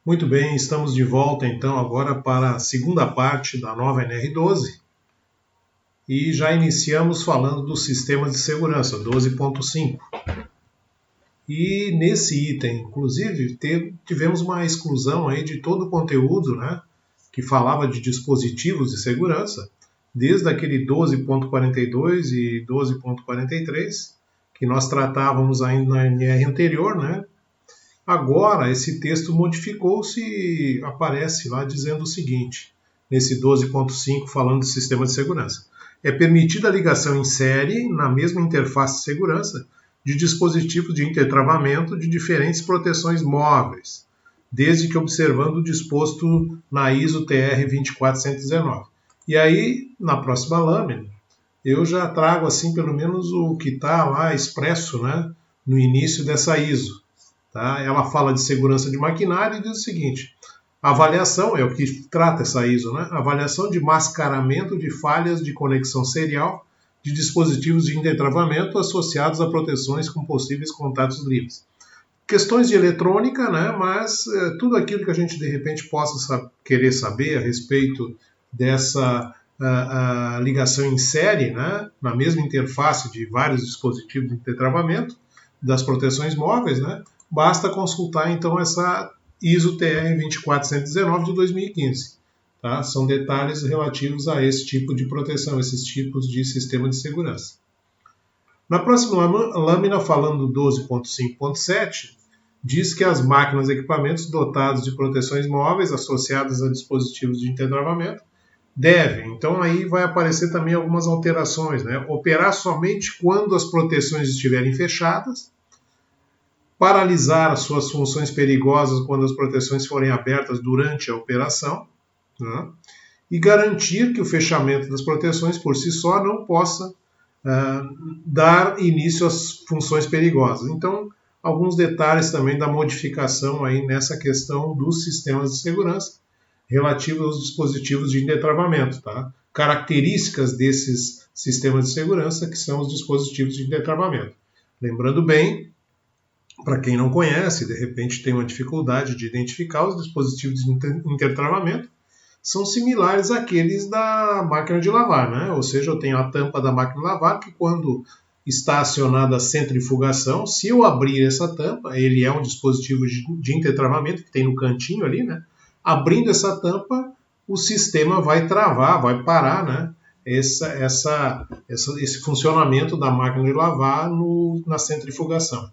Muito bem, estamos de volta então agora para a segunda parte da nova NR12 e já iniciamos falando dos sistemas de segurança 12.5. E nesse item, inclusive, tivemos uma exclusão aí de todo o conteúdo, né, que falava de dispositivos de segurança, desde aquele 12.42 e 12.43, que nós tratávamos ainda na NR anterior, né? Agora, esse texto modificou-se e aparece lá dizendo o seguinte, nesse 12.5, falando de sistema de segurança. É permitida a ligação em série, na mesma interface de segurança, de dispositivos de intertravamento de diferentes proteções móveis, desde que observando o disposto na ISO TR 24119. E aí, na próxima lâmina, eu já trago assim pelo menos o que está lá expresso, né, no início dessa ISO. Tá? Ela fala de segurança de maquinário e diz o seguinte, avaliação, é o que trata essa ISO, né? Avaliação de mascaramento de falhas de conexão serial de dispositivos de intertravamento associados a proteções com possíveis contatos livres. Questões de eletrônica, né? Mas tudo aquilo que a gente de repente possa querer saber a respeito dessa ligação em série, né? Na mesma interface de vários dispositivos de intertravamento, das proteções móveis, né? Basta consultar então essa ISO TR 24119 de 2015. Tá? São detalhes relativos a esse tipo de proteção, esses tipos de sistema de segurança. Na próxima lâmina, falando do 12.5.7, diz que as máquinas e equipamentos dotados de proteções móveis associadas a dispositivos de intertravamento devem, então aí vai aparecer também algumas alterações, né? Operar somente quando as proteções estiverem fechadas, paralisar as suas funções perigosas quando as proteções forem abertas durante a operação, né? E garantir que o fechamento das proteções por si só não possa dar início às funções perigosas. Então, alguns detalhes também da modificação aí nessa questão dos sistemas de segurança relativos aos dispositivos de intertravamento, tá? Características desses sistemas de segurança que são os dispositivos de intertravamento. Lembrando bem, para quem não conhece, de repente tem uma dificuldade de identificar, os dispositivos de intertravamento são similares àqueles da máquina de lavar, né? Ou seja, eu tenho a tampa da máquina de lavar que quando está acionada a centrifugação, se eu abrir essa tampa, ele é um dispositivo de intertravamento que tem no cantinho ali, né? Abrindo essa tampa, o sistema vai travar, vai parar, né? Esse funcionamento da máquina de lavar na centrifugação.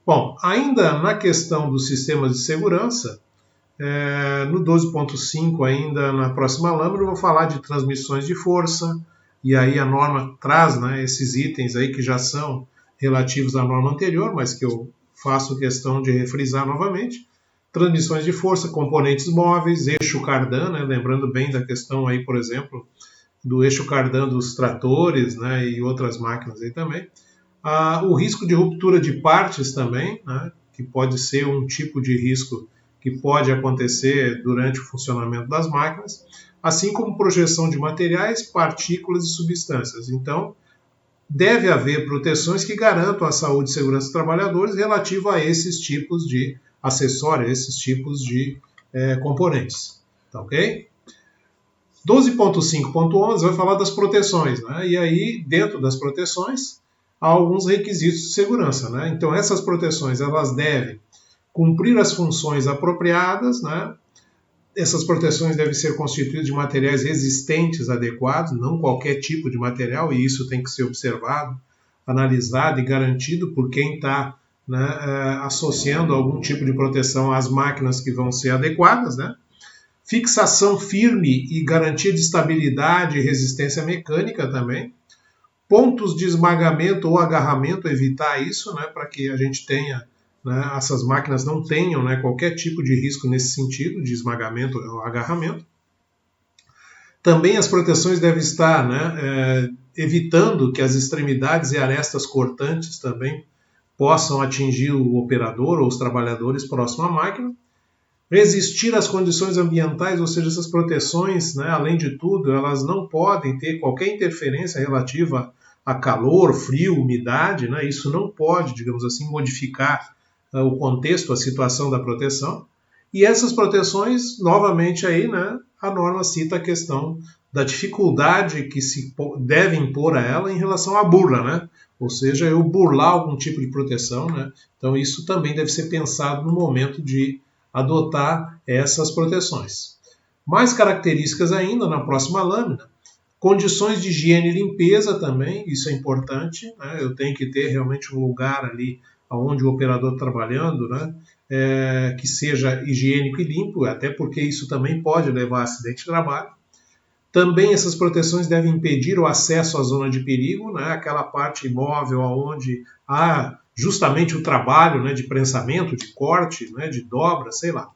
Bom, ainda na questão dos sistemas de segurança, no 12.5, ainda na próxima lâmina, eu vou falar de transmissões de força, e aí a norma traz, né, esses itens aí que já são relativos à norma anterior, mas que eu faço questão de refrisar novamente. Transmissões de força, componentes móveis, eixo cardan, né, lembrando bem da questão aí, por exemplo, do eixo cardan dos tratores, né, e outras máquinas aí também. O risco de ruptura de partes também, né, que pode ser um tipo de risco que pode acontecer durante o funcionamento das máquinas, assim como projeção de materiais, partículas e substâncias. Então, deve haver proteções que garantam a saúde e segurança dos trabalhadores relativo a esses tipos de acessórios, esses tipos de componentes. Tá ok? 12.5.11 vai falar das proteções, né? E aí, dentro das proteções, há alguns requisitos de segurança, né? Então, essas proteções elas devem cumprir as funções apropriadas, né? Essas proteções devem ser constituídas de materiais resistentes adequados, não qualquer tipo de material, e isso tem que ser observado, analisado e garantido por quem está, né, associando algum tipo de proteção às máquinas que vão ser adequadas, né? Fixação firme e garantia de estabilidade e resistência mecânica também. Pontos de esmagamento ou agarramento, evitar isso, né, para que a gente tenha, né, essas máquinas não tenham, né, qualquer tipo de risco nesse sentido, de esmagamento ou agarramento. Também as proteções devem estar, né, evitando que as extremidades e arestas cortantes também possam atingir o operador ou os trabalhadores próximo à máquina. Resistir às condições ambientais, ou seja, essas proteções, né, além de tudo, elas não podem ter qualquer interferência relativa a calor, frio, umidade, né, isso não pode, digamos assim, modificar o contexto, a situação da proteção. E essas proteções, novamente aí, né, a norma cita a questão da dificuldade que se deve impor a ela em relação à burla, né? Ou seja, eu burlar algum tipo de proteção, né? Então isso também deve ser pensado no momento de adotar essas proteções. Mais características ainda na próxima lâmina. Condições de higiene e limpeza também, isso é importante, né? Eu tenho que ter realmente um lugar ali onde o operador está trabalhando, né? Que seja higiênico e limpo, até porque isso também pode levar a acidente de trabalho. Também essas proteções devem impedir o acesso à zona de perigo, né? Aquela parte imóvel onde há justamente o trabalho, né, de prensamento, de corte, né, de dobra, sei lá.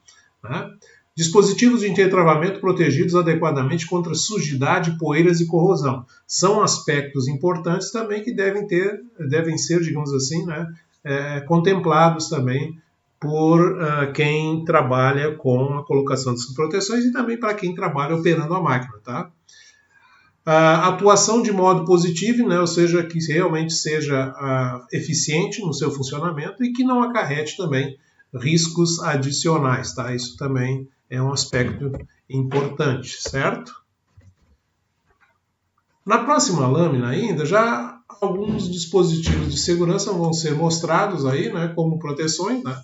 Né? Dispositivos de entretravamento protegidos adequadamente contra sujidade, poeiras e corrosão. São aspectos importantes também que devem ser, digamos assim, né, contemplados também por quem trabalha com a colocação dessas proteções e também para quem trabalha operando a máquina. Tá? A atuação de modo positivo, né, ou seja, que realmente seja eficiente no seu funcionamento e que não acarrete também riscos adicionais. Tá? Isso também é um aspecto importante, certo? Na próxima lâmina ainda, já alguns dispositivos de segurança vão ser mostrados aí, né, como proteções, né?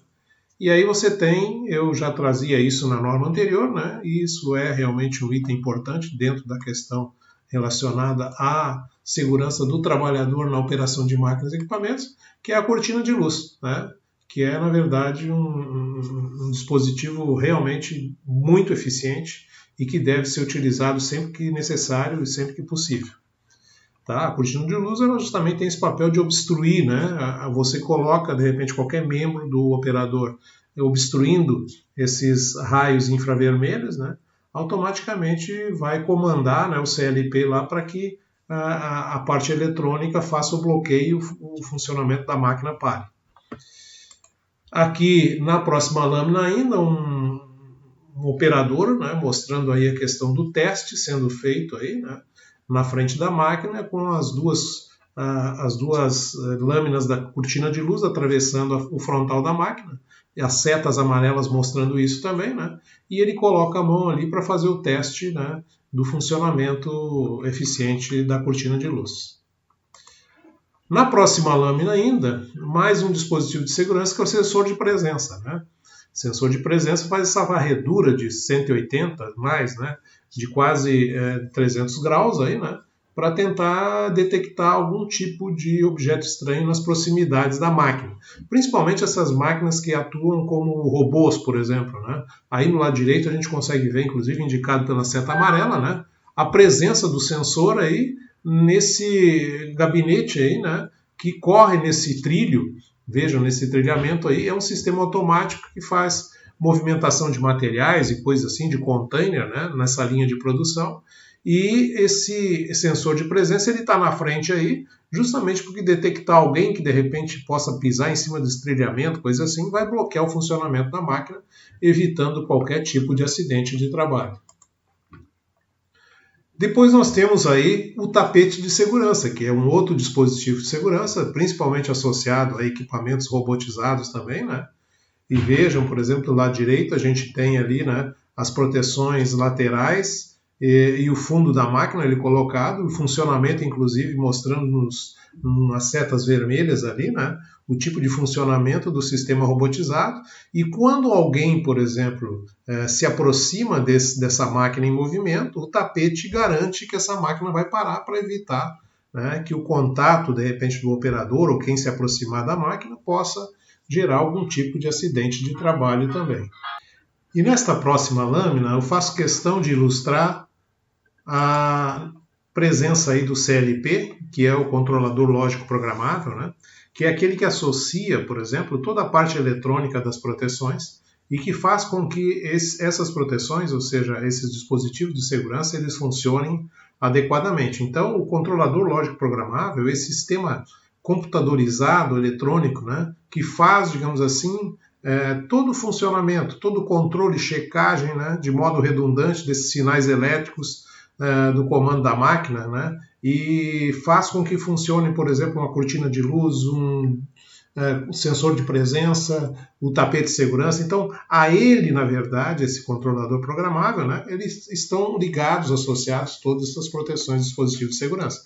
E aí você tem, eu já trazia isso na norma anterior, né? E isso é realmente um item importante dentro da questão relacionada à segurança do trabalhador na operação de máquinas e equipamentos, que é a cortina de luz, né? Que é, na verdade, um dispositivo realmente muito eficiente e que deve ser utilizado sempre que necessário e sempre que possível. Tá? A cortina de luz ela justamente tem esse papel de obstruir, né? Você coloca, de repente, qualquer membro do operador obstruindo esses raios infravermelhos, né? Automaticamente vai comandar, né, o CLP lá para que a parte eletrônica faça o bloqueio, o funcionamento da máquina pare. Aqui na próxima lâmina ainda um operador, né, mostrando aí a questão do teste sendo feito aí, né, na frente da máquina com as duas lâminas da cortina de luz atravessando o frontal da máquina, e as setas amarelas mostrando isso também, né, e ele coloca a mão ali para fazer o teste, né, do funcionamento eficiente da cortina de luz. Na próxima lâmina ainda, mais um dispositivo de segurança que é o sensor de presença. Né? O sensor de presença faz essa varredura de 180 mais, né? De quase 300 graus aí, né? Para tentar detectar algum tipo de objeto estranho nas proximidades da máquina. Principalmente essas máquinas que atuam como robôs, por exemplo. Né? Aí no lado direito a gente consegue ver, inclusive indicado pela seta amarela, né? A presença do sensor aí nesse gabinete aí, né, que corre nesse trilho, vejam, nesse trilhamento aí, é um sistema automático que faz movimentação de materiais e coisas assim, de container, né, nessa linha de produção, e esse sensor de presença ele está na frente aí, justamente porque detectar alguém que de repente possa pisar em cima desse trilhamento, coisa assim, vai bloquear o funcionamento da máquina, evitando qualquer tipo de acidente de trabalho. Depois nós temos aí o tapete de segurança, que é um outro dispositivo de segurança, principalmente associado a equipamentos robotizados também, né? E vejam, por exemplo, do lado direito a gente tem ali, né, as proteções laterais e o fundo da máquina ele colocado, o funcionamento inclusive mostrando nas setas vermelhas ali, né, o tipo de funcionamento do sistema robotizado. E quando alguém, por exemplo, se aproxima dessa máquina em movimento, o tapete garante que essa máquina vai parar para evitar, né, que o contato, de repente, do operador ou quem se aproximar da máquina possa gerar algum tipo de acidente de trabalho também. E nesta próxima lâmina eu faço questão de ilustrar a presença aí do CLP, que é o controlador lógico programável, né? Que é aquele que associa, por exemplo, toda a parte eletrônica das proteções e que faz com que essas proteções, ou seja, esses dispositivos de segurança, eles funcionem adequadamente. Então, o controlador lógico programável, esse sistema computadorizado, eletrônico, né, que faz, digamos assim, todo o funcionamento, todo o controle, checagem, né, de modo redundante desses sinais elétricos do comando da máquina, né, e faz com que funcione, por exemplo, uma cortina de luz, o sensor de presença, o tapete de segurança. Então, a ele, na verdade, esse controlador programável, né, eles estão ligados, associados todas essas proteções de dispositivos de segurança.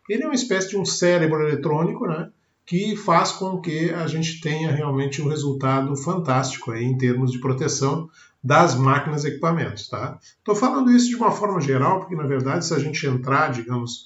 Ele é uma espécie de um cérebro eletrônico, né, que faz com que a gente tenha realmente um resultado fantástico aí, em termos de proteção das máquinas e equipamentos. Tá? Estou falando isso de uma forma geral, porque, na verdade, se a gente entrar, digamos,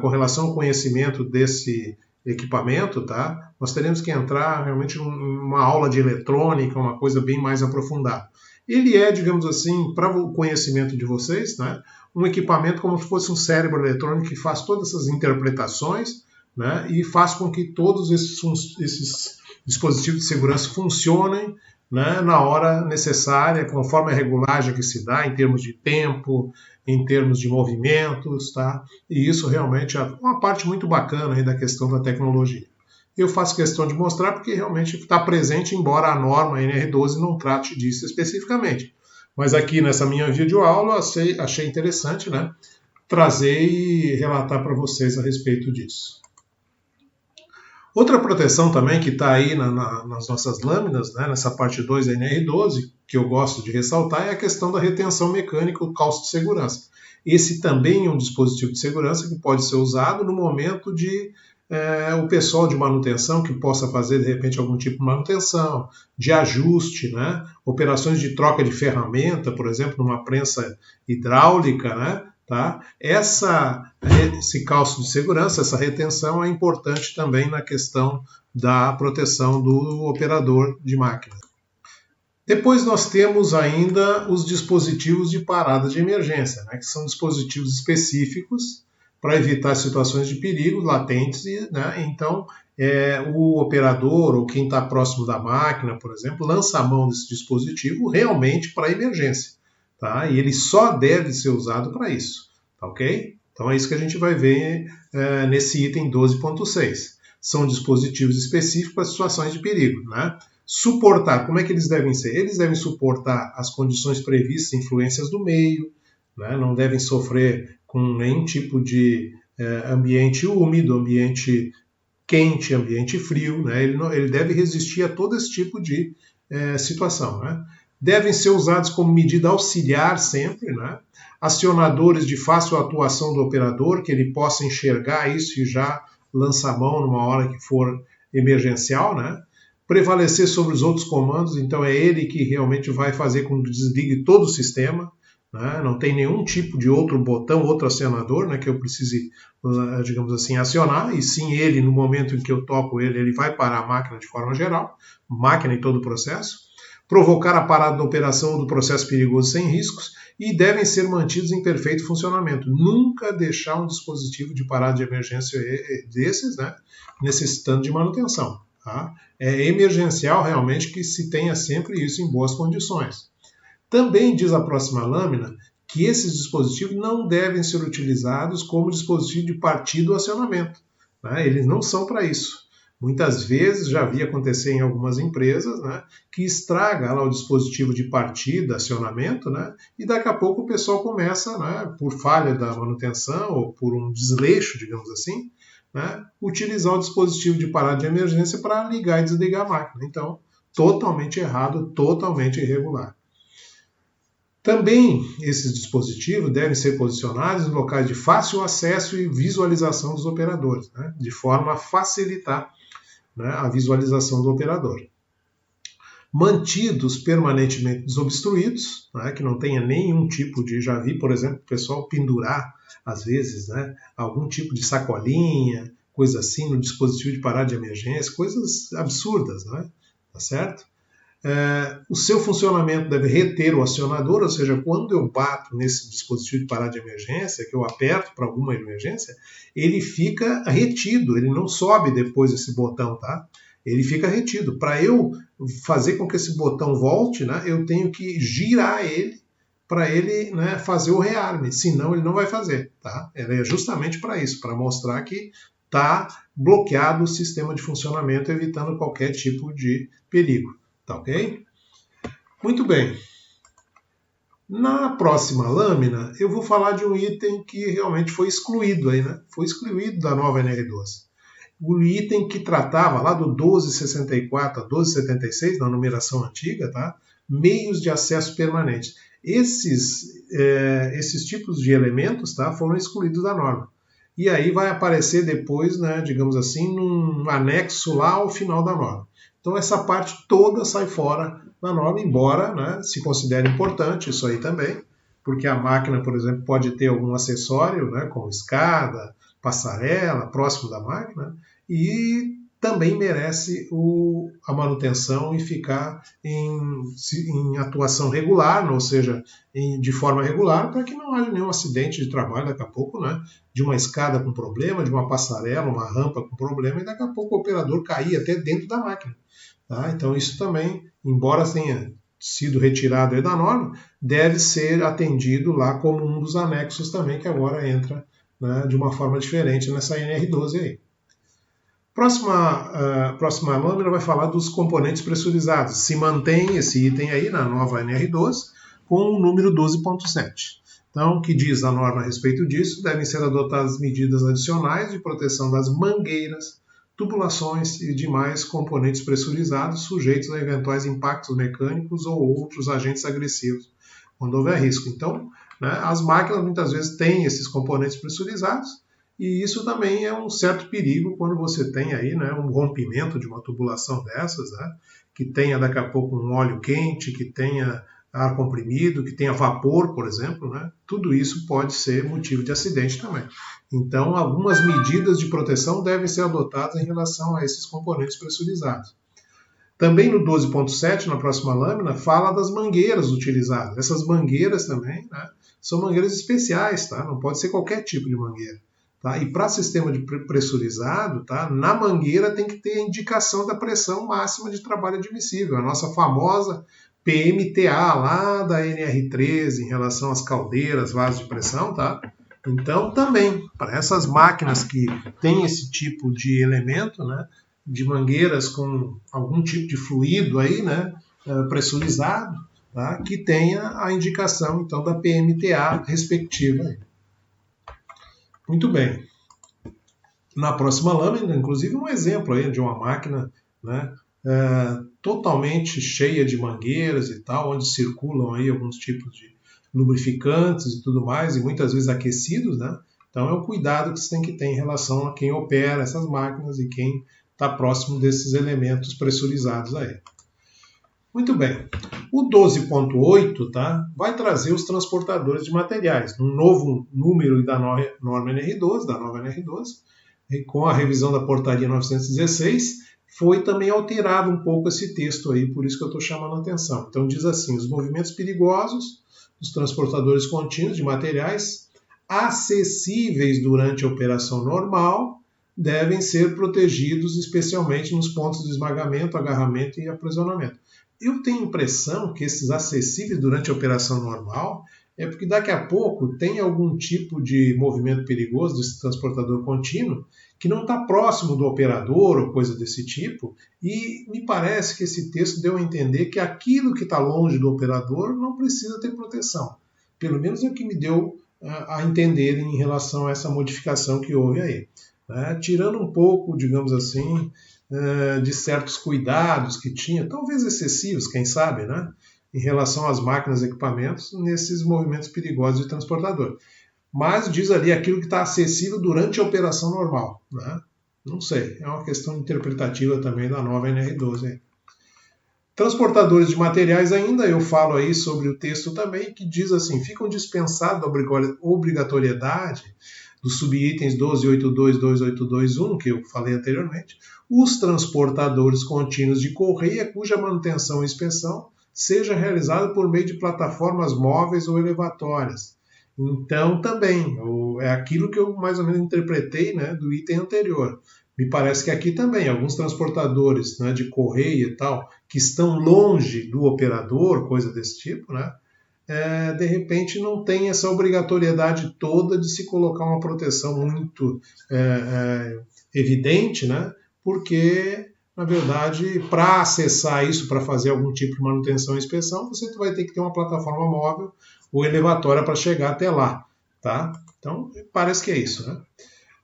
com relação ao conhecimento desse equipamento, tá? Nós teremos que entrar realmente numa aula de eletrônica, uma coisa bem mais aprofundada. Ele é, digamos assim, para o conhecimento de vocês, né, um equipamento como se fosse um cérebro eletrônico que faz todas essas interpretações, né, e faz com que todos esses dispositivos de segurança funcionem, né, na hora necessária, conforme a regulagem que se dá, em termos de tempo, em termos de movimentos, tá? E isso realmente é uma parte muito bacana aí da questão da tecnologia. Eu faço questão de mostrar porque realmente está presente, embora a norma NR12 não trate disso especificamente. Mas aqui nessa minha videoaula achei interessante, né, trazer e relatar para vocês a respeito disso. Outra proteção também que está aí nas nossas lâminas, né, nessa parte 2 da NR12, que eu gosto de ressaltar, é a questão da retenção mecânica, o calço de segurança. Esse também é um dispositivo de segurança que pode ser usado no momento de o pessoal de manutenção que possa fazer, de repente, algum tipo de manutenção, de ajuste, né, operações de troca de ferramenta, por exemplo, numa prensa hidráulica, né, tá? Esse calço de segurança, essa retenção é importante também na questão da proteção do operador de máquina. Depois nós temos ainda os dispositivos de parada de emergência, né, que são dispositivos específicos para evitar situações de perigo latentes. Né, então, o operador ou quem está próximo da máquina, por exemplo, lança a mão desse dispositivo realmente para emergência. Tá? E ele só deve ser usado para isso. Tá, ok? Então é isso que a gente vai ver nesse item 12.6. São dispositivos específicos para situações de perigo. Né? Suportar, como é que eles devem ser? Eles devem suportar as condições previstas, influências do meio, né? Não devem sofrer com nenhum tipo de ambiente úmido, ambiente quente, ambiente frio. Né? Ele deve resistir a todo esse tipo de situação. Né? Devem ser usados como medida auxiliar sempre, né? Acionadores de fácil atuação do operador, que ele possa enxergar isso e já lança a mão numa hora que for emergencial, né? Prevalecer sobre os outros comandos, então é ele que realmente vai fazer com que desligue todo o sistema, né? Não tem nenhum tipo de outro botão, outro acionador, né, que eu precise, digamos assim, acionar, e sim ele, no momento em que eu toco ele, ele vai parar a máquina de forma geral, máquina em todo o processo, provocar a parada da operação ou do processo perigoso sem riscos e devem ser mantidos em perfeito funcionamento. Nunca deixar um dispositivo de parada de emergência desses, né, necessitando de manutenção. Tá? É emergencial realmente que se tenha sempre isso em boas condições. Também diz a próxima lâmina que esses dispositivos não devem ser utilizados como dispositivo de partida ou acionamento. Né? Eles não são para isso. Muitas vezes já vi acontecer em algumas empresas, né, que estraga lá o dispositivo de partida, acionamento, né, e daqui a pouco o pessoal começa, né, por falha da manutenção ou por um desleixo, digamos assim, né, utilizar o dispositivo de parada de emergência para ligar e desligar a máquina. Então, totalmente errado, totalmente irregular. Também esses dispositivos devem ser posicionados em locais de fácil acesso e visualização dos operadores, né, de forma a facilitar, né, a visualização do operador. Mantidos permanentemente desobstruídos, né, que não tenha nenhum tipo de... Já vi, por exemplo, o pessoal pendurar, às vezes, né, algum tipo de sacolinha, coisa assim, no dispositivo de parada de emergência, coisas absurdas, né? Tá certo? O seu funcionamento deve reter o acionador, ou seja, quando eu bato nesse dispositivo de parada de emergência, que eu aperto para alguma emergência, ele fica retido, ele não sobe depois esse botão, tá? Ele fica retido. Para eu fazer com que esse botão volte, né, eu tenho que girar ele para ele, né, fazer o rearme, senão ele não vai fazer, tá? Ele é justamente para isso, para mostrar que está bloqueado o sistema de funcionamento, evitando qualquer tipo de perigo. Tá ok? Muito bem. Na próxima lâmina, eu vou falar de um item que realmente foi excluído aí, né? Foi excluído da nova NR12. o item que tratava lá do 1264 a 1276, na numeração antiga, tá? Meios de acesso permanentes. Esses tipos de elementos, tá, foram excluídos da norma. E aí vai aparecer depois, né, digamos assim, num anexo lá ao final da norma. Então essa parte toda sai fora da norma, embora, né, se considere importante isso aí também, porque a máquina, por exemplo, pode ter algum acessório, né, como escada, passarela, próximo da máquina, e também merece a manutenção e ficar em atuação regular, ou seja, de forma regular, para que não haja nenhum acidente de trabalho daqui a pouco, né? De uma escada com problema, de uma passarela, uma rampa com problema, e daqui a pouco o operador cair até dentro da máquina. Tá? Então isso também, embora tenha sido retirado da norma, deve ser atendido lá como um dos anexos também, que agora entra, né, de uma forma diferente nessa NR12 aí. Próxima lâmina vai falar dos componentes pressurizados. Se mantém esse item aí na nova NR12 com o número 12.7. Então, o que diz a norma a respeito disso? Devem ser adotadas medidas adicionais de proteção das mangueiras, tubulações e demais componentes pressurizados sujeitos a eventuais impactos mecânicos ou outros agentes agressivos, quando houver risco. Então, né, as máquinas muitas vezes têm esses componentes pressurizados, e isso também é um certo perigo quando você tem aí, né, um rompimento de uma tubulação dessas, né, que tenha daqui a pouco um óleo quente, que tenha ar comprimido, que tenha vapor, por exemplo, né, tudo isso pode ser motivo de acidente também. Então, algumas medidas de proteção devem ser adotadas em relação a esses componentes pressurizados. Também no 12.7, na próxima lâmina, fala das mangueiras utilizadas. Essas mangueiras também, né, são mangueiras especiais, tá? Não pode ser qualquer tipo de mangueira. Tá? E para sistema de pressurizado, tá? Na mangueira tem que ter a indicação da pressão máxima de trabalho admissível, a nossa famosa PMTA lá da NR13 em relação às caldeiras, vasos de pressão, tá? Então também, para essas máquinas que têm esse tipo de elemento, né, de mangueiras com algum tipo de fluido aí, né, pressurizado, tá, que tenha a indicação então da PMTA respectiva aí. Muito bem. Na próxima lâmina, inclusive, um exemplo aí de uma máquina, né, totalmente cheia de mangueiras e tal, onde circulam aí alguns tipos de lubrificantes e tudo mais, e muitas vezes aquecidos, né? Então é o cuidado que você tem que ter em relação a quem opera essas máquinas e quem está próximo desses elementos pressurizados aí. Muito bem. O 12.8, tá, vai trazer os transportadores de materiais, um novo número da norma NR12, da nova NR12, e com a revisão da portaria 916, foi também alterado um pouco esse texto aí, por isso que eu estou chamando a atenção. Então diz assim, os movimentos perigosos dos transportadores contínuos de materiais acessíveis durante a operação normal devem ser protegidos especialmente nos pontos de esmagamento, agarramento e aprisionamento. Eu tenho a impressão que esses acessíveis durante a operação normal é porque daqui a pouco tem algum tipo de movimento perigoso desse transportador contínuo que não está próximo do operador ou coisa desse tipo, e me parece que esse texto deu a entender que aquilo que está longe do operador não precisa ter proteção. Pelo menos é o que me deu a entender em relação a essa modificação que houve aí. Tirando um pouco, digamos assim, de certos cuidados que tinha, talvez excessivos, quem sabe, né, em relação às máquinas e equipamentos nesses movimentos perigosos de transportador. Mas diz ali aquilo que está acessível durante a operação normal. Né? Não sei, é uma questão interpretativa também da nova NR12. Transportadores de materiais ainda, eu falo aí sobre o texto também, que diz assim, ficam dispensados a obrigatoriedade dos subitens 1282, 2821, que eu falei anteriormente, os transportadores contínuos de correia cuja manutenção e inspeção seja realizada por meio de plataformas móveis ou elevatórias. Então, também, é aquilo que eu mais ou menos interpretei, né, do item anterior. Me parece que aqui também, alguns transportadores, né, de correia e tal, que estão longe do operador, coisa desse tipo, né, de repente não tem essa obrigatoriedade toda de se colocar uma proteção muito evidente, né, porque, na verdade, para acessar isso, para fazer algum tipo de manutenção e inspeção, você vai ter que ter uma plataforma móvel ou elevatória para chegar até lá. Tá? Então, parece que é isso. Né?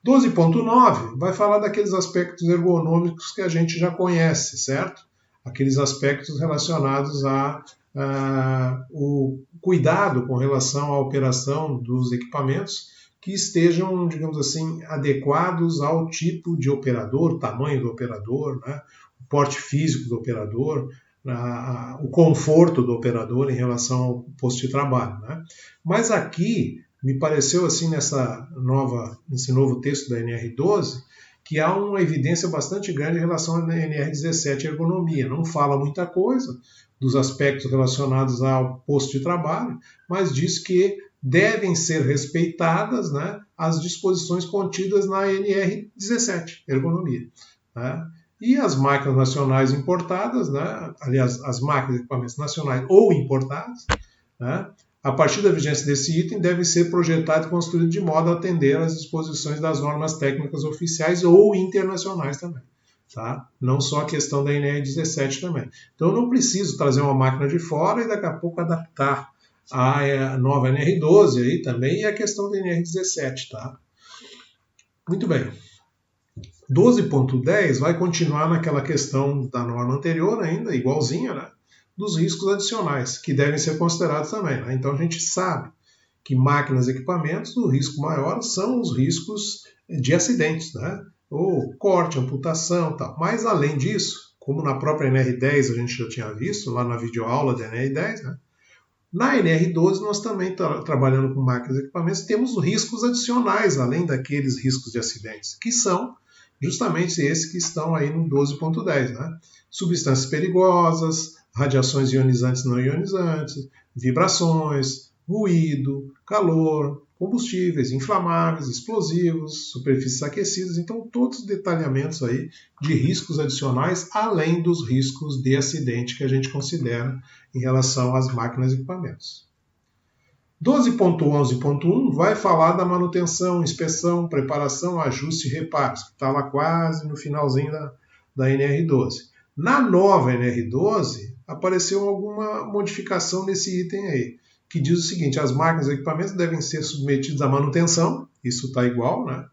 12.9 vai falar daqueles aspectos ergonômicos que a gente já conhece, certo? Aqueles aspectos relacionados o cuidado com relação à operação dos equipamentos que estejam, digamos assim, adequados ao tipo de operador, tamanho do operador, né? O porte físico do operador, o conforto do operador em relação ao posto de trabalho, né? Mas aqui me pareceu assim nesse novo texto da NR12 que há uma evidência bastante grande em relação à NR17 ergonomia. Não fala muita coisa dos aspectos relacionados ao posto de trabalho, mas diz que devem ser respeitadas, né, as disposições contidas na NR17 ergonomia, né? E as máquinas nacionais importadas, né, aliás, as máquinas e equipamentos nacionais ou importados, né, a partir da vigência desse item, deve ser projetado e construído de modo a atender às disposições das normas técnicas oficiais ou internacionais também. Tá? Não só a questão da NR17 também. Então eu não preciso trazer uma máquina de fora e daqui a pouco adaptar a nova NR12 aí também e a questão da NR17. Tá? Muito bem. 12.10 vai continuar naquela questão da norma anterior ainda, igualzinha, né? Dos riscos adicionais, que devem ser considerados também. Né? Então a gente sabe que máquinas e equipamentos, o risco maior são os riscos de acidentes, né? Ou corte, amputação, tal. Mas além disso, como na própria NR10 a gente já tinha visto, lá na videoaula da NR10, né? Na NR12 nós também trabalhando com máquinas e equipamentos, temos riscos adicionais, além daqueles riscos de acidentes, que são justamente esses que estão aí no 12.10, né? Substâncias perigosas, radiações ionizantes e não ionizantes, vibrações, ruído, calor, combustíveis inflamáveis, explosivos, superfícies aquecidas. Então, todos os detalhamentos aí de riscos adicionais, além dos riscos de acidente que a gente considera em relação às máquinas e equipamentos. 12.11.1 vai falar da manutenção, inspeção, preparação, ajuste e reparos, que está lá quase no finalzinho da NR12. Na nova NR12, apareceu alguma modificação nesse item aí, que diz o seguinte: as máquinas e equipamentos devem ser submetidos à manutenção, isso está igual, né?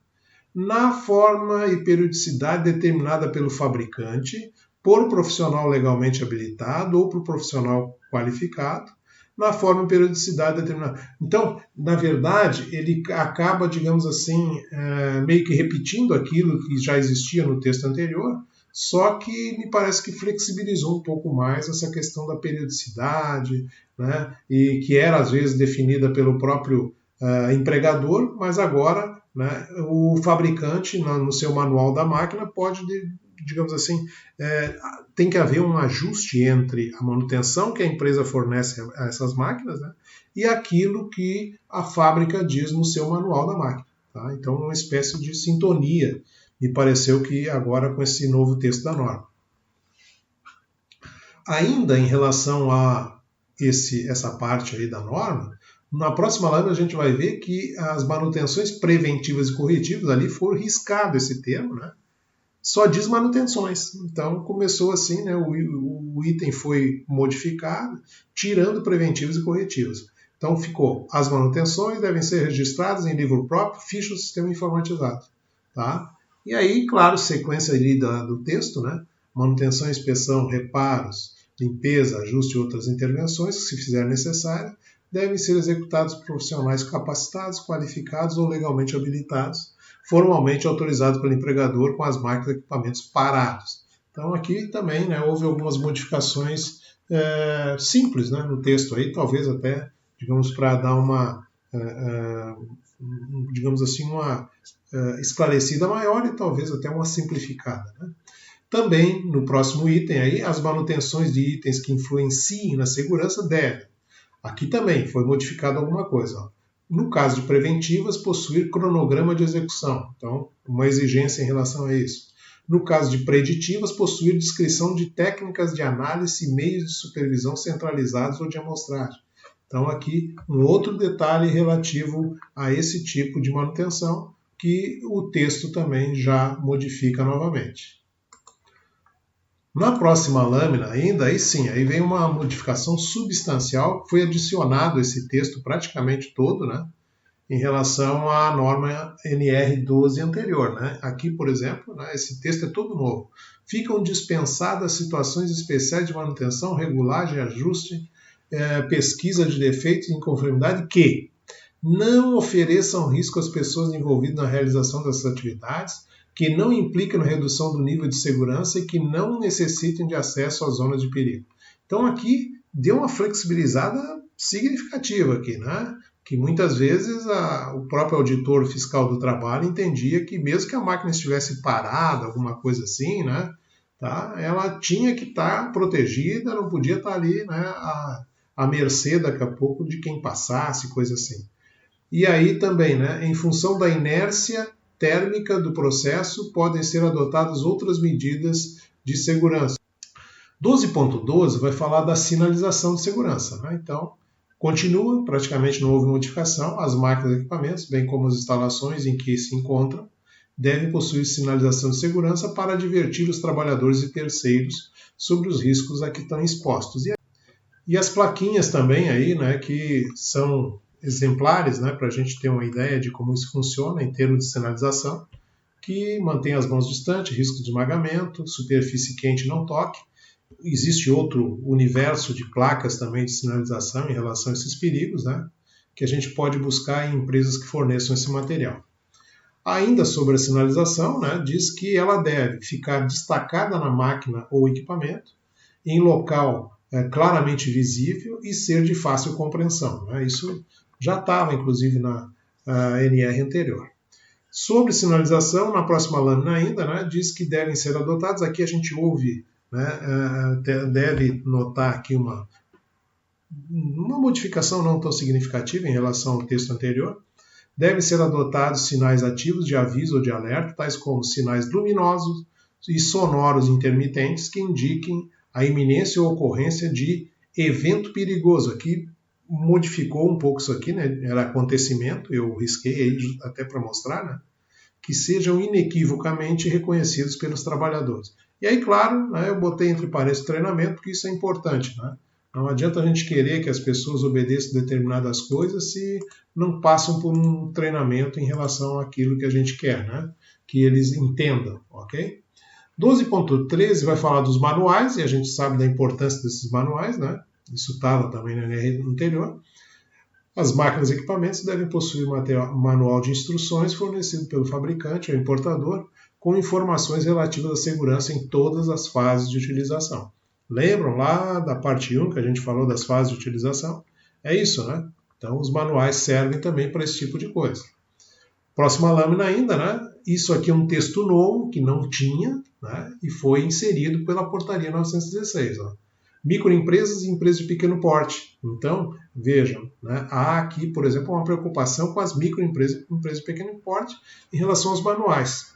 Na forma e periodicidade determinada pelo fabricante, por profissional legalmente habilitado ou por profissional qualificado, na forma e periodicidade determinada. Então, na verdade, ele acaba, digamos assim, meio que repetindo aquilo que já existia no texto anterior, só que me parece que flexibilizou um pouco mais essa questão da periodicidade, né, e que era às vezes definida pelo próprio empregador, mas agora, né, o fabricante, no seu manual da máquina, pode, digamos assim, tem que haver um ajuste entre a manutenção que a empresa fornece a essas máquinas, né, e aquilo que a fábrica diz no seu manual da máquina. Tá? Então, uma espécie de sintonia, me pareceu que agora com esse novo texto da norma. Ainda em relação a essa parte aí da norma, na próxima lâmina a gente vai ver que as manutenções preventivas e corretivas, ali foram riscado esse termo, né? Só diz manutenções. Então começou assim, né? O item foi modificado, tirando preventivas e corretivas. Então ficou: as manutenções devem ser registradas em livro próprio, ficha do sistema informatizado. Tá? E aí, claro, sequência ali do texto, né? Manutenção, inspeção, reparos, limpeza, ajuste e outras intervenções que, se fizer necessário, devem ser executados por profissionais capacitados, qualificados ou legalmente habilitados, formalmente autorizados pelo empregador com as máquinas e equipamentos parados. Então aqui também, né, houve algumas modificações simples, né, no texto aí, talvez até, digamos, para dar uma, digamos assim, uma esclarecida maior e talvez até uma simplificada, né? Também, no próximo item aí, as manutenções de itens que influenciem na segurança devem. Aqui também foi modificado alguma coisa. Ó. No caso de preventivas, possuir cronograma de execução. Então, uma exigência em relação a isso. No caso de preditivas, possuir descrição de técnicas de análise e meios de supervisão centralizados ou de amostragem. Então, aqui, um outro detalhe relativo a esse tipo de manutenção, que o texto também já modifica novamente. Na próxima lâmina ainda, aí sim, aí vem uma modificação substancial, foi adicionado esse texto praticamente todo, né? em relação à norma NR12 anterior. Né? Aqui, por exemplo, né, esse texto é todo novo. Ficam dispensadas situações especiais de manutenção, regulagem, ajuste, pesquisa de defeitos e inconformidade que não ofereçam risco às pessoas envolvidas na realização dessas atividades, que não impliquem na redução do nível de segurança e que não necessitem de acesso às zonas de perigo. Então aqui deu uma flexibilizada significativa aqui, né? Que muitas vezes o próprio auditor fiscal do trabalho entendia que mesmo que a máquina estivesse parada, alguma coisa assim, né? Tá? Ela tinha que estar protegida, não podia estar ali, né? À mercê daqui a pouco de quem passasse, coisa assim. E aí também, né, em função da inércia térmica do processo, podem ser adotadas outras medidas de segurança. 12.12 vai falar da sinalização de segurança. Né? Então, continua, praticamente não houve modificação, as máquinas e equipamentos, bem como as instalações em que se encontram, devem possuir sinalização de segurança para advertir os trabalhadores e terceiros sobre os riscos a que estão expostos. E as plaquinhas também aí, né, que são exemplares, né, para a gente ter uma ideia de como isso funciona em termos de sinalização, que mantém as mãos distantes, risco de esmagamento, superfície quente não toque. Existe outro universo de placas também de sinalização em relação a esses perigos, né, que a gente pode buscar em empresas que forneçam esse material. Ainda sobre a sinalização, né, diz que ela deve ficar destacada na máquina ou equipamento, em local claramente visível e ser de fácil compreensão. Né? Isso já estava, inclusive, na NR anterior. Sobre sinalização, na próxima lâmina ainda, né, diz que devem ser adotados. Aqui a gente ouve, né, deve notar aqui uma modificação não tão significativa em relação ao texto anterior. Devem ser adotados sinais ativos de aviso ou de alerta, tais como sinais luminosos e sonoros intermitentes que indiquem a iminência ou ocorrência de evento perigoso. Aqui modificou um pouco isso aqui, né? Era acontecimento, eu risquei aí até para mostrar, né? Que sejam inequivocamente reconhecidos pelos trabalhadores. E aí, claro, né, eu botei entre parênteses treinamento, porque isso é importante. Né? Não adianta a gente querer que as pessoas obedeçam determinadas coisas se não passam por um treinamento em relação àquilo que a gente quer, né? Que eles entendam, ok? 12.13 vai falar dos manuais, e a gente sabe da importância desses manuais, né? Isso estava também na NR anterior. As máquinas e equipamentos devem possuir manual de instruções fornecido pelo fabricante ou importador, com informações relativas à segurança em todas as fases de utilização. Lembram lá da parte 1 que a gente falou das fases de utilização? É isso, né? Então os manuais servem também para esse tipo de coisa. Próxima lâmina ainda, né? Isso aqui é um texto novo que não tinha, né? E foi inserido pela portaria 916. Ó. Microempresas e empresas de pequeno porte. Então, vejam, né? Há aqui, por exemplo, uma preocupação com as microempresas e empresas de pequeno porte em relação aos manuais.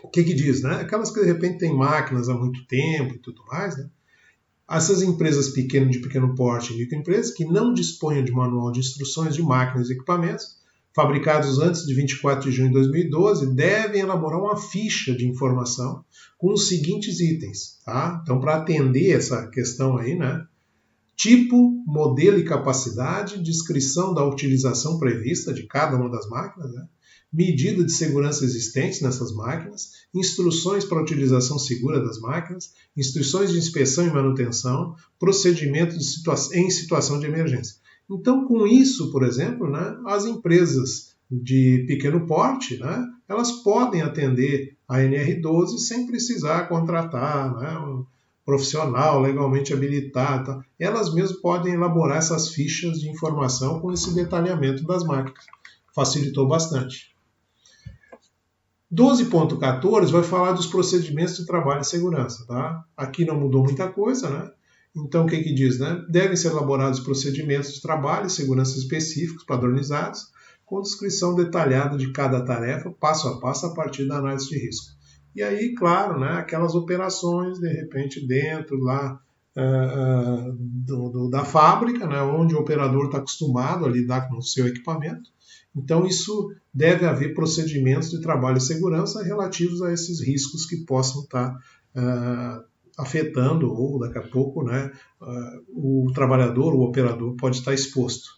O que diz? Né? Aquelas que de repente têm máquinas há muito tempo e tudo mais, né? Essas empresas pequenas de pequeno porte e microempresas que não disponham de manual de instruções de máquinas e equipamentos, fabricados antes de 24 de junho de 2012, devem elaborar uma ficha de informação com os seguintes itens. Tá? Então, para atender essa questão aí, né? Tipo, modelo e capacidade, descrição da utilização prevista de cada uma das máquinas, né? Medida de segurança existentes nessas máquinas, instruções para a utilização segura das máquinas, instruções de inspeção e manutenção, procedimentos em situação de emergência. Então, com isso, por exemplo, né, as empresas de pequeno porte, né, elas podem atender a NR12 sem precisar contratar, né, um profissional legalmente habilitado. Elas mesmas podem elaborar essas fichas de informação com esse detalhamento das máquinas. Facilitou bastante. 12.14 vai falar dos procedimentos de trabalho e segurança. Tá? Aqui não mudou muita coisa, né? Então, o que diz? Né? Devem ser elaborados procedimentos de trabalho e segurança específicos, padronizados, com descrição detalhada de cada tarefa, passo a passo, a partir da análise de risco. E aí, claro, né, aquelas operações, de repente, dentro lá da fábrica, né, onde o operador está acostumado a lidar com o seu equipamento. Então, isso deve haver procedimentos de trabalho e segurança relativos a esses riscos que possam estar afetando, ou daqui a pouco, né, o trabalhador, o operador, pode estar exposto.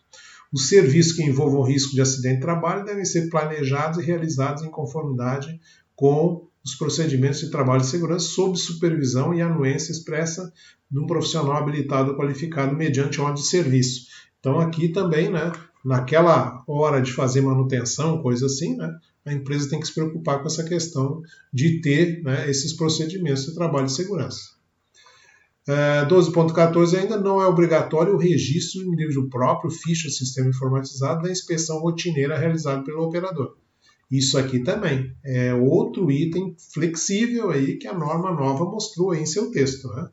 Os serviços que envolvam risco de acidente de trabalho devem ser planejados e realizados em conformidade com os procedimentos de trabalho de segurança, sob supervisão e anuência expressa de um profissional habilitado ou qualificado mediante ordem de serviço. Então aqui também, né, naquela hora de fazer manutenção, coisa assim, né, a empresa tem que se preocupar com essa questão de ter, né, esses procedimentos de trabalho de segurança. 12.14 ainda não é obrigatório o registro em livro próprio, ficha, sistema informatizado da inspeção rotineira realizada pelo operador. Isso aqui também é outro item flexível aí que a norma nova mostrou aí em seu texto, né?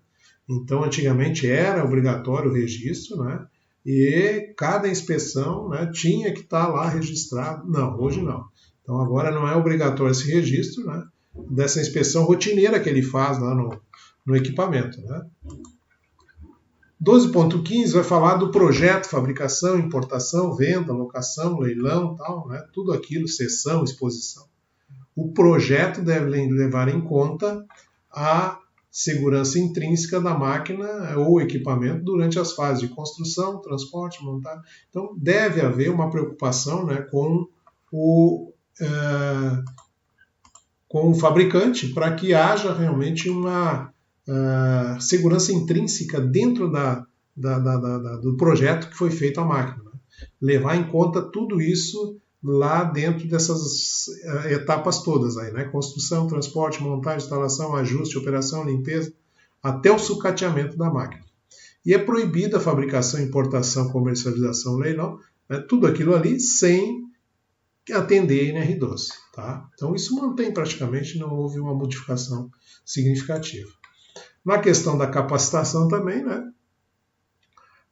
Então, antigamente era obrigatório o registro, né? E cada inspeção, né, tinha que estar lá registrado. Não, hoje não. Então, agora não é obrigatório esse registro, né, dessa inspeção rotineira que ele faz lá no equipamento, né? 12.15 vai falar do projeto, fabricação, importação, venda, locação, leilão, tal, né? Tudo aquilo, cessão, exposição. O projeto deve levar em conta a segurança intrínseca da máquina ou equipamento durante as fases de construção, transporte, montagem. Então, deve haver uma preocupação, né, com o fabricante para que haja realmente uma segurança intrínseca dentro do projeto que foi feito à máquina. Né? Levar em conta tudo isso lá dentro dessas etapas todas aí, né? Construção, transporte, montagem, instalação, ajuste, operação, limpeza, até o sucateamento da máquina. E é proibida a fabricação, importação, comercialização, leilão, né? Tudo aquilo ali sem atender NR12. Tá? Então isso mantém praticamente, não houve uma modificação significativa. Na questão da capacitação também, né?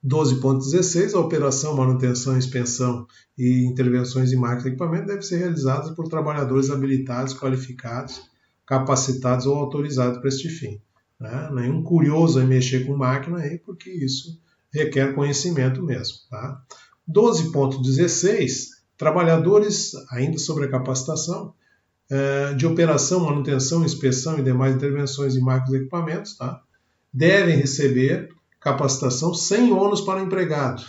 12.16, a operação, manutenção, inspeção e intervenções em máquinas e equipamentos devem ser realizadas por trabalhadores habilitados, qualificados, capacitados ou autorizados para este fim. Né? Nenhum curioso em mexer com máquina aí, porque isso requer conhecimento mesmo. Tá? 12.16, trabalhadores, ainda sobre a capacitação, de operação, manutenção, inspeção e demais intervenções em máquinas e equipamentos, tá? Devem receber capacitação sem ônus para o empregado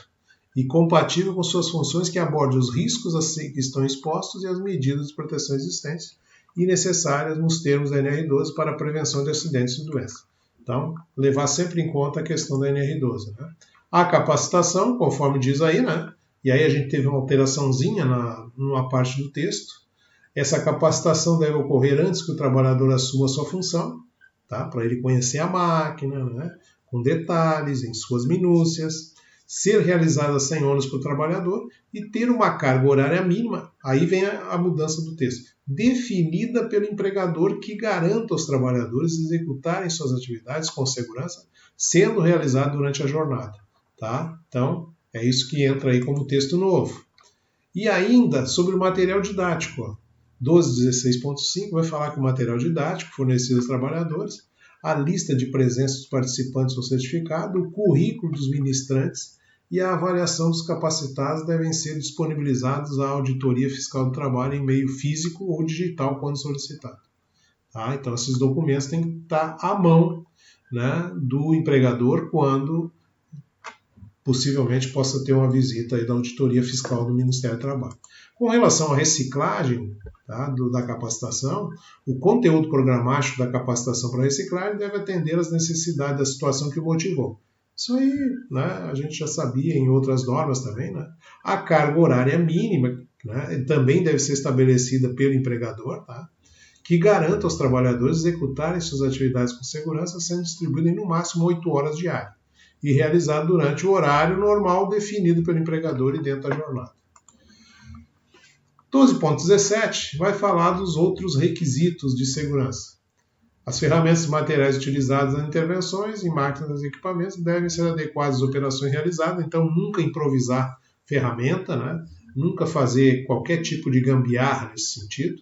e compatível com suas funções que aborde os riscos a que estão expostos e as medidas de proteção existentes e necessárias nos termos da NR12 para a prevenção de acidentes e doenças. Então, levar sempre em conta a questão da NR12. Né? A capacitação, conforme diz aí, né? E aí a gente teve uma alteraçãozinha numa parte do texto. Essa capacitação deve ocorrer antes que o trabalhador assuma a sua função, tá? Para ele conhecer a máquina, né? Com detalhes, em suas minúcias, ser realizada sem ônus para o trabalhador e ter uma carga horária mínima, aí vem a mudança do texto, definida pelo empregador que garanta aos trabalhadores executarem suas atividades com segurança, sendo realizado durante a jornada. Tá? Então, é isso que entra aí como texto novo. E ainda sobre o material didático, ó. 12.16.5 vai falar que o material didático fornecido aos trabalhadores, a lista de presença dos participantes ou certificado, o currículo dos ministrantes e a avaliação dos capacitados devem ser disponibilizados à Auditoria Fiscal do Trabalho em meio físico ou digital quando solicitado. Tá? Então, esses documentos têm que estar à mão, né, do empregador quando possivelmente possa ter uma visita aí da Auditoria Fiscal do Ministério do Trabalho. Com relação à reciclagem, tá, da capacitação, o conteúdo programático da capacitação para reciclagem deve atender às necessidades da situação que o motivou. Isso aí, né, a gente já sabia em outras normas também. Né? A carga horária mínima, né, também deve ser estabelecida pelo empregador, tá, que garanta aos trabalhadores executarem suas atividades com segurança, sendo distribuída em no máximo 8 horas diárias e realizado durante o horário normal definido pelo empregador e dentro da jornada. 12.17 vai falar dos outros requisitos de segurança. As ferramentas e materiais utilizados nas intervenções em máquinas e equipamentos devem ser adequadas às operações realizadas, então nunca improvisar ferramenta, né? Nunca fazer qualquer tipo de gambiarra nesse sentido.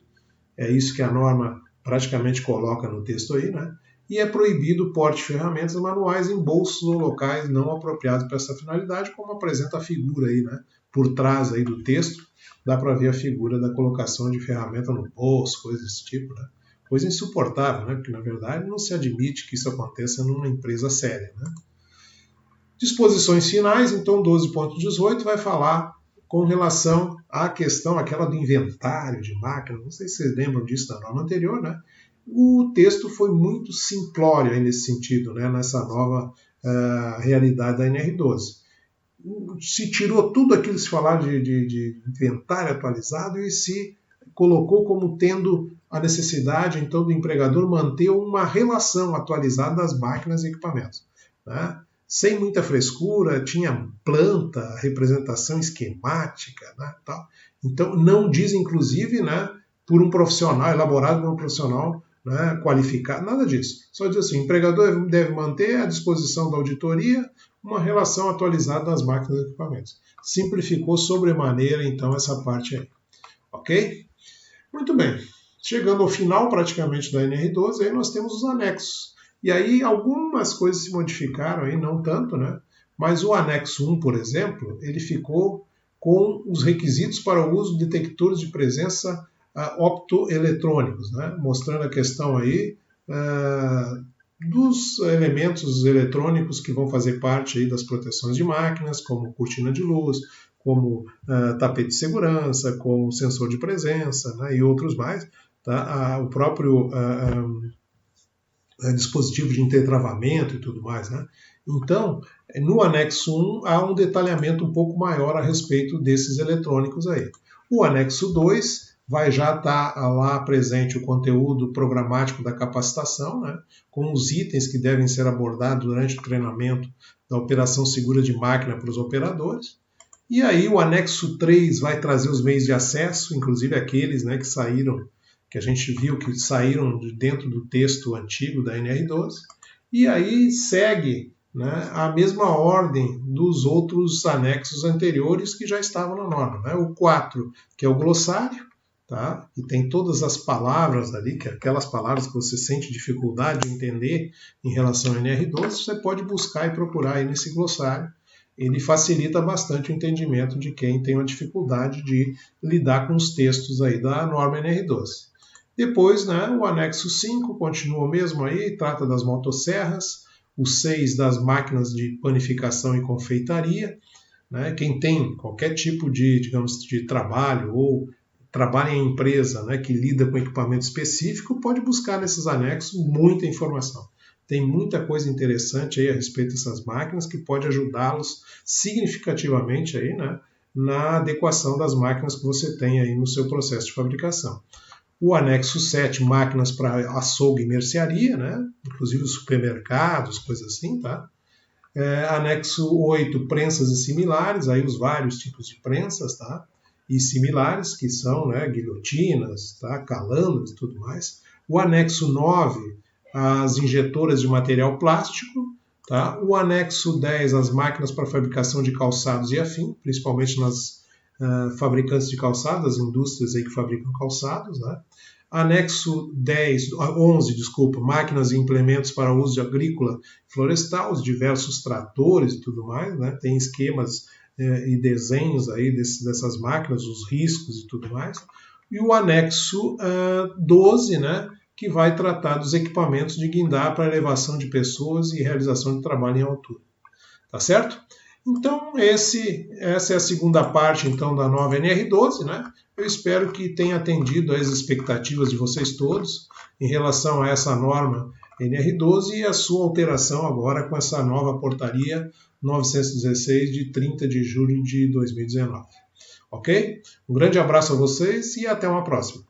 É isso que a norma praticamente coloca no texto aí, né? E é proibido o porte de ferramentas manuais em bolsos ou locais não apropriados para essa finalidade, como apresenta a figura aí, né? Por trás aí do texto, dá para ver a figura da colocação de ferramenta no bolso, coisas desse tipo, né? Coisa insuportável, né? Porque na verdade não se admite que isso aconteça numa empresa séria, né? Disposições finais, então 12.18 vai falar com relação à questão aquela do inventário de máquinas, não sei se vocês lembram disso da norma anterior, né? O texto foi muito simplório aí nesse sentido, né? Nessa nova realidade da NR12. Se tirou tudo aquilo que se falava de inventário atualizado e se colocou como tendo a necessidade, então, do empregador manter uma relação atualizada das máquinas e equipamentos, né? Sem muita frescura, tinha planta, representação esquemática, né, tal. Então, não diz, inclusive, né, por um profissional, elaborado por um profissional, né, qualificado, nada disso. Só diz assim, o empregador deve manter à disposição da auditoria uma relação atualizada das máquinas e equipamentos. Simplificou sobremaneira, então, essa parte aí. Ok? Muito bem. Chegando ao final, praticamente, da NR12, aí nós temos os anexos. E aí algumas coisas se modificaram, aí, não tanto, né? Mas o anexo 1, por exemplo, ele ficou com os requisitos para o uso de detectores de presença optoeletrônicos, né? Mostrando a questão aí dos elementos eletrônicos que vão fazer parte aí das proteções de máquinas, como cortina de luz, como tapete de segurança, como sensor de presença, né? E outros mais. Tá? O próprio dispositivo de intertravamento e tudo mais, né? Então, no anexo 1 há um detalhamento um pouco maior a respeito desses eletrônicos aí. O anexo 2 vai já estar lá presente o conteúdo programático da capacitação, né? Com os itens que devem ser abordados durante o treinamento da operação segura de máquina para os operadores. E aí o anexo 3 vai trazer os meios de acesso, inclusive aqueles, né, que saíram, que a gente viu que saíram de dentro do texto antigo da NR12, e aí segue, né, a mesma ordem dos outros anexos anteriores que já estavam na norma. Né? O 4, que é o glossário, tá? E tem todas as palavras ali, que é aquelas palavras que você sente dificuldade de entender em relação à NR12, você pode buscar e procurar aí nesse glossário. Ele facilita bastante o entendimento de quem tem uma dificuldade de lidar com os textos aí da norma NR12. Depois, né, o anexo 5 continua o mesmo aí, trata das motosserras, o 6 das máquinas de panificação e confeitaria, né, quem tem qualquer tipo de, digamos, de trabalho ou trabalha em empresa, né, que lida com equipamento específico, pode buscar nesses anexos muita informação. Tem muita coisa interessante aí a respeito dessas máquinas que pode ajudá-los significativamente aí, né, na adequação das máquinas que você tem aí no seu processo de fabricação. O anexo 7, máquinas para açougue e mercearia, né? Inclusive os supermercados, coisas assim, tá? Anexo 8, prensas e similares, aí os vários tipos de prensas, tá? E similares, que são, né, guilhotinas, tá? Calandros e tudo mais. O anexo 9, as injetoras de material plástico, tá? O anexo 10, as máquinas para fabricação de calçados e afim, principalmente nas fabricantes de calçados, as indústrias aí que fabricam calçados, né? Anexo 11, máquinas e implementos para uso de agrícola e florestal, os diversos tratores e tudo mais, né? Tem esquemas e desenhos aí dessas máquinas, os riscos e tudo mais. E o anexo 12, né? Que vai tratar dos equipamentos de guindar para elevação de pessoas e realização de trabalho em altura. Tá certo? Então, essa é a segunda parte então, da nova NR12, né? Eu espero que tenha atendido às expectativas de vocês todos em relação a essa norma NR12 e a sua alteração agora com essa nova portaria 916 de 30 de julho de 2019. Ok? Um grande abraço a vocês e até uma próxima.